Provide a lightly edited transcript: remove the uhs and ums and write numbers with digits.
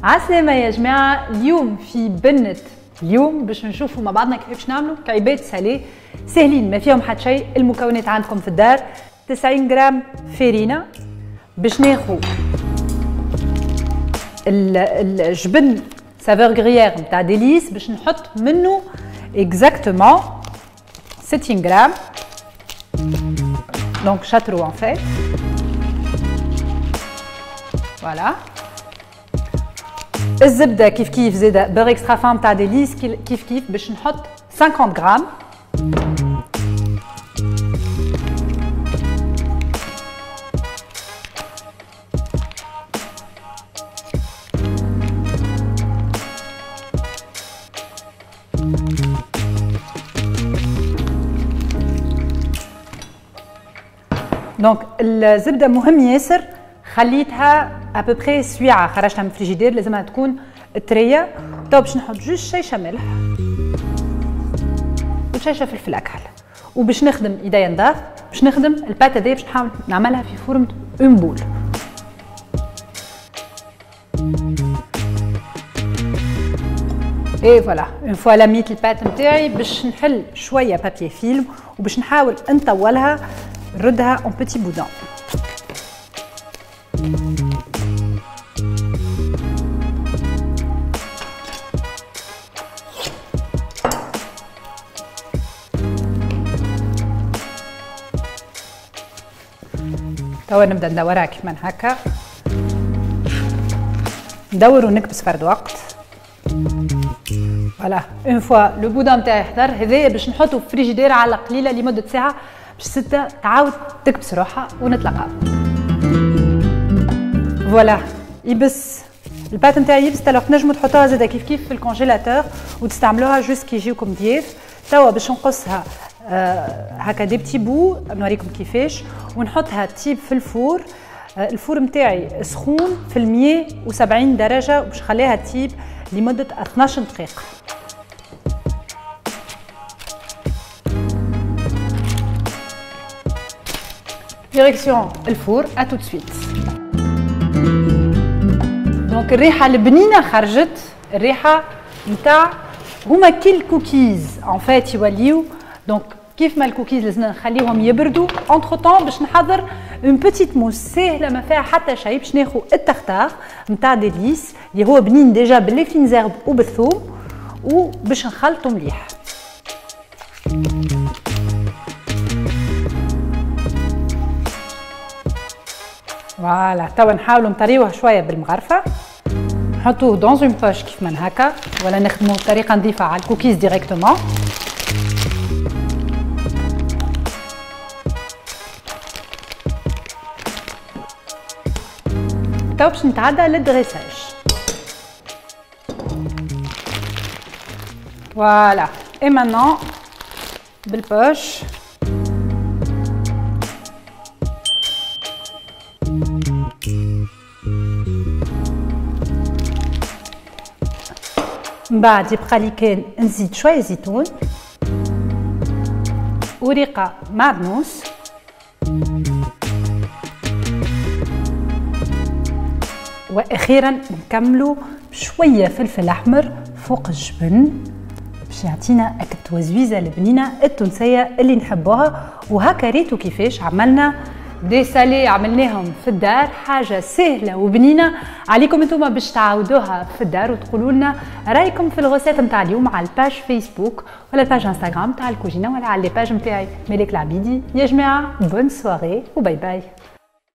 عسلامة يا جماعة. اليوم في بنة اليوم باش نشوفوا مع بعضنا كيف باش نعملوا كعبات ساليه سهلين ما فيهم حتى شيء. المكونات عندكم في الدار 90 جرام فارينة. باش ناخذ الجبن سافور غريير نتاع ديليس باش نحط منه اكزاكتومون 60 جرام. دونك شاترو ان فيت فوالا. الزبده كيف كيف زاده بور اكسترا فام تاع ديليس كيف كيف باش نحط 50 غرام. دونك الزبده مهم ياسر، خليتها ابوبري سويعه خرجتها من الفريجيدير، لازمها تكون طريه. تو باش نحط جوج شيشه ملح وشيشه فلفل اكحل، وباش نخدم ايديا نضاف باش نخدم البات هذيا باش نحاول نعملها في فورمه اون بول. اي فوالا اون فوا لميت البات نتاعي باش نحل شويه بابي فيلم وباش نحاول نطولها نردها اون بيتي بودون. توا نبدا ندورها كيما هكا، ندور ونكبس فرد وقت. فوالا اون فوا لو بودون نتاعي حضر، هذايا باش نحطو في الفريجيدير على قليله لمده ساعه باش 6 تعاود تكبس روحها ونتلاقاو. فوالا يبس البات نتاعي يبس، تالوغ تنجمو تحطوها زاده كيف كيف في الكونجيلاتور وتستعملوها جوست كي يجيوكم ضياف. توا باش نقصها هكا دي بتي بو نوريكم كيفاش، ونحطها تيب في الفور. الفور نتاعي سخون في 170 درجه وباش نخليها تيب لمده 12 دقيقه. ديريكسيون الفور ا تو سويت. دونك الريحه البنينه خرجت، الريحه نتاع هما كي الكوكيز ان فيت يوليو. دونك كيف ما الكوكيز لازمنا نخليهم يبردوا. اونتر طون باش نحضر اون بوتيت موس ساهله ما فيها حتى شيء. باش ناخذ التختار نتاع ديليس اللي هو بنين ديجا باللي فين زيرب وبالثوم، وباش نخلطو مليح. فوالا توا نحاولوا نطريوه شويه بالمغرفه، نحطوه دون اون بوش كيف ما هكا، ولا نخدموا بطريقه نظيفه على الكوكيز ديريكتومون. توا باش نتعدى للدريساج. فوالا اي مانون بالبوش من بعد يبقى لي كان نزيد شويه زيتون وريقه معدنوس واخيرا نكملوا بشويه فلفل احمر فوق الجبن باش يعطينا التوزويزه البنينه التونسيه اللي نحبوها. وهكا ريتو كيفاش عملنا دي سالي عملناهم في الدار، حاجه سهله وبنينه. عليكم انتم باش تعاودوها في الدار وتقولوا لنا رايكم في الغوسيت نتاع اليوم على الباج فيسبوك ولا الباج انستغرام تاع الكوجينه ولا على الباج نتاعي ملك العبيدي. يا جماعه بون سواري وباي باي.